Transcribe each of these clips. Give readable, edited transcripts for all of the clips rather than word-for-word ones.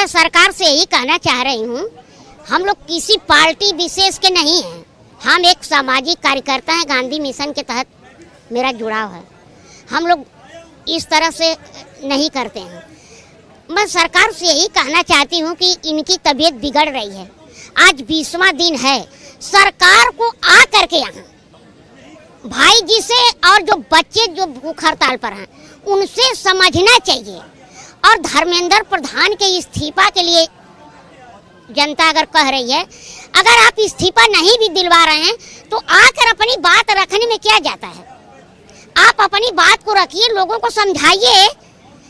मैं सरकार से यही कहना चाह रही हूँ, हम लोग किसी पार्टी विशेष के नहीं हैं, हम एक सामाजिक कार्यकर्ता हैं, गांधी मिशन के तहत मेरा जुड़ाव है। हम लोग इस तरह से नहीं करते हैं। मैं सरकार से यही कहना चाहती हूँ कि इनकी तबीयत बिगड़ रही है, आज 20वां दिन है, सरकार को आ करके यहाँ भाई जी से और जो बच्चे जो भूख हड़ताल पर हैं उनसे समझना चाहिए। और धर्मेंद्र प्रधान के इस्तीफा के लिए जनता अगर कह रही है, अगर आप इस्तीफा नहीं भी दिलवा रहे हैं तो आकर अपनी बात रखने में क्या जाता है। आप अपनी बात को रखिए, लोगों को समझाइए,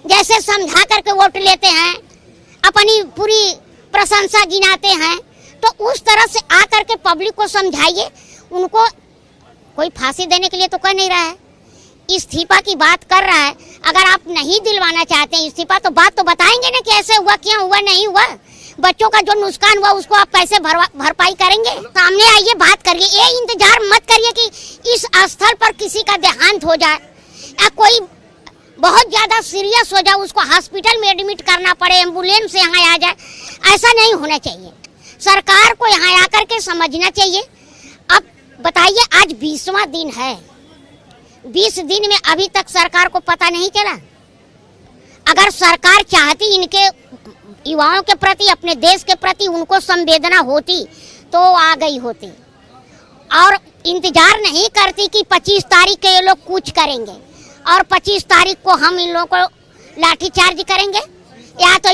जैसे समझा करके वोट लेते हैं, अपनी पूरी प्रशंसा गिनाते हैं, तो उस तरह से आकर के पब्लिक को समझाइए। उनको कोई फांसी देने के लिए तो कह नहीं रहा है, इस्तीफा की बात कर रहा है। अगर आप नहीं दिलवाना चाहते हैं इस्तीफा तो बात तो बताएंगे ना कि ऐसे हुआ, क्या हुआ, नहीं हुआ। बच्चों का जो नुकसान हुआ उसको आप कैसे भरपाई करेंगे, सामने आइए, बात करिए। ये इंतजार मत करिए कि इस स्थल पर किसी का देहांत हो जाए या कोई बहुत ज्यादा सीरियस हो जाए, उसको हॉस्पिटल में एडमिट करना पड़े, एम्बुलेंस से यहाँ आ जाए, ऐसा नहीं होना चाहिए। सरकार को यहाँ आकर के समझना चाहिए। अब बताइए, आज 20वां दिन है, 20 दिन में अभी तक सरकार को पता नहीं चला। अगर सरकार चाहती इनके युवाओं के प्रति, अपने देश के प्रति उनको संवेदना होती तो आ गई होती, और इंतजार नहीं करती कि 25 तारीख के ये लोग कुछ करेंगे और 25 तारीख को हम इन लोगों को लाठीचार्ज करेंगे या तो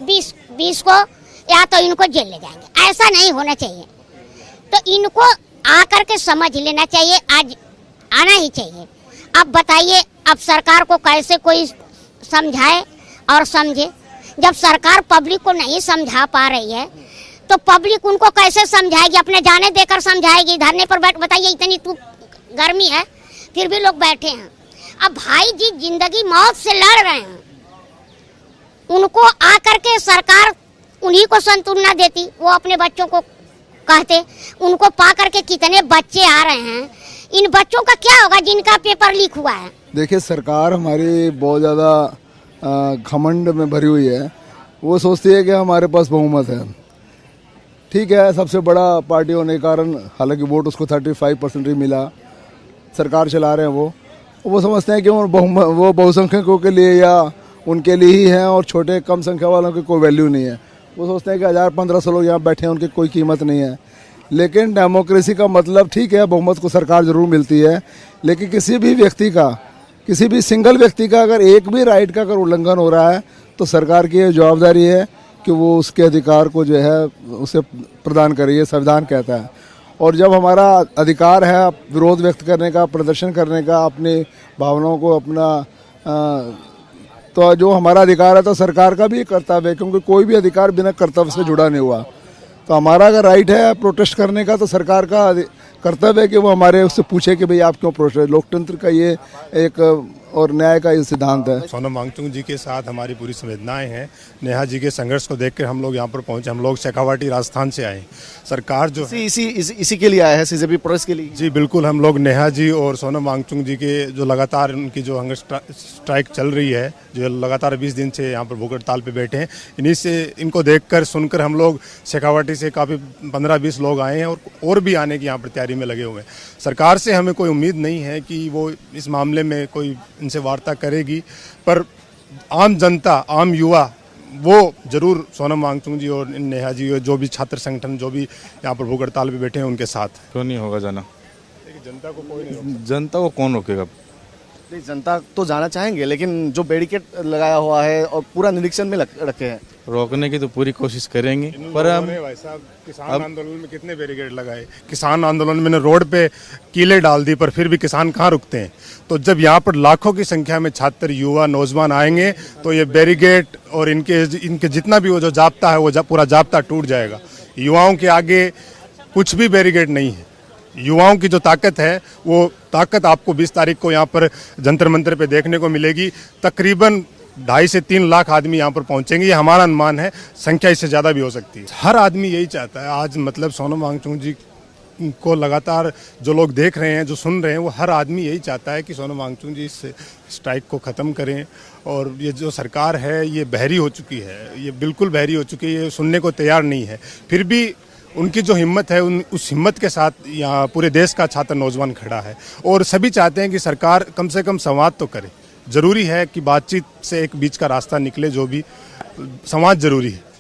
20 को या तो इनको जेल ले जाएंगे। ऐसा नहीं होना चाहिए। तो इनको आकर के समझ लेना चाहिए, आज आना ही चाहिए। अब बताइए, अब सरकार को कैसे कोई समझाए और समझे। जब सरकार पब्लिक को नहीं समझा पा रही है तो पब्लिक उनको कैसे समझाएगी, अपने जाने देकर समझाएगी। धरने पर बैठ, बताइए, इतनी गर्मी है फिर भी लोग बैठे हैं। अब भाई जी जिंदगी मौत से लड़ रहे हैं, उनको आकर के सरकार उन्हीं को संतुलना देती, वो अपने बच्चों को कहते। उनको पा करके कितने बच्चे आ रहे हैं, इन बच्चों का क्या होगा जिनका पेपर लीक हुआ है। देखिए, सरकार हमारी बहुत ज़्यादा घमंड में भरी हुई है। वो सोचती है कि हमारे पास बहुमत है। ठीक है, सबसे बड़ा पार्टी होने के कारण, हालांकि वोट उसको 35% ही मिला, सरकार चला रहे हैं वो समझते हैं कि वो बहुसंख्यकों के लिए या उनके लिए ही हैं और छोटे कम संख्या वालों की कोई वैल्यू नहीं है। वो सोचते हैं कि 1000-1500 लोग यहाँ बैठे हैं, उनकी कोई कीमत नहीं है। लेकिन डेमोक्रेसी का मतलब, ठीक है, बहुमत को सरकार जरूर मिलती है, लेकिन किसी भी व्यक्ति का, किसी भी सिंगल व्यक्ति का अगर एक भी राइट का अगर उल्लंघन हो रहा है तो सरकार की ये जवाबदारी है कि वो उसके अधिकार को जो है उसे प्रदान करे। ये संविधान कहता है। और जब हमारा अधिकार है विरोध व्यक्त करने का, प्रदर्शन करने का, अपनी भावनाओं को तो जो हमारा अधिकार है तो सरकार का भी कर्तव्य है, क्योंकि कोई भी अधिकार बिना कर्तव्य से जुड़ा नहीं हुआ। तो हमारा अगर राइट है प्रोटेस्ट करने का तो सरकार का कर्तव्य है कि वो हमारे उससे पूछे कि भाई आप क्यों प्रोटेस्ट। लोकतंत्र का ये एक और न्याय का ये सिद्धांत है। सोनम वांगचुक जी के साथ हमारी पूरी संवेदनाएं हैं। नेहा जी के संघर्ष को देखकर हम लोग यहाँ पर पहुंचे। हम लोग शेखावाटी राजस्थान से आए। सरकार जो इसी के लिए आया है, सीजेपी प्रोटेस्ट के लिए। जी बिल्कुल, हम लोग नेहा जी और सोनम वांगचुक जी के जो लगातार उनकी जो हंगर स्ट्राइक चल रही है, जो लगातार 20 दिन से यहाँ पर भूख हड़ताल पे बैठे हैं, इन्हीं से इनको देखकर सुनकर हम लोग शेखावाटी से काफ़ी 15-20 लोग आए हैं और भी आने की यहाँ पर तैयारी में लगे हुए हैं। सरकार से हमें कोई उम्मीद नहीं है कि वो इस मामले में कोई इनसे वार्ता करेगी, पर आम जनता, आम युवा, वो जरूर सोनम वांगचुक जी और नेहा जी, जो भी छात्र संगठन जो भी यहाँ पर भूख हड़ताल पे बैठे हैं, उनके साथ। क्यों नहीं होगा जाना? जनता को कोई नहीं, जनता को कौन रोकेगा? नहीं, जनता तो जाना चाहेंगे, लेकिन जो बैरिकेड लगाया हुआ है और पूरा निरीक्षण में रखे हैं, रोकने की तो पूरी कोशिश करेंगे। पर हम भाई साहब, किसान आंदोलन में कितने बैरिकेड लगाए, किसान आंदोलन में रोड पे कीले डाल दी, पर फिर भी किसान कहाँ रुकते हैं। तो जब यहाँ पर लाखों की संख्या में छात्र, युवा, नौजवान आएंगे तो ये बैरिकेड और इनके जितना भी वो जो जाब्ता है वो पूरा जाब्ता टूट जाएगा। युवाओं के आगे कुछ भी बैरिकेड नहीं है। युवाओं की जो ताकत है वो ताकत आपको 20 तारीख को यहाँ पर जंतर मंतर पे देखने को मिलेगी। तकरीबन 2.5 से 3 लाख आदमी यहाँ पर पहुंचेंगे, ये हमारा अनुमान है। संख्या इससे ज़्यादा भी हो सकती है। हर आदमी यही चाहता है। आज मतलब सोनम वांगचुक जी को लगातार जो लोग देख रहे हैं, जो सुन रहे हैं, वो हर आदमी यही चाहता है कि सोनम वांगचुक जी इस स्ट्राइक को ख़त्म करें और ये जो सरकार है ये बहरी हो चुकी है, ये बिल्कुल बहरी हो चुकी है, ये सुनने को तैयार नहीं है। फिर भी उनकी जो हिम्मत है उस हिम्मत के साथ यहाँ पूरे देश का छात्र नौजवान खड़ा है और सभी चाहते हैं कि सरकार कम से कम संवाद तो करे। ज़रूरी है कि बातचीत से एक बीच का रास्ता निकले, जो भी संवाद ज़रूरी है।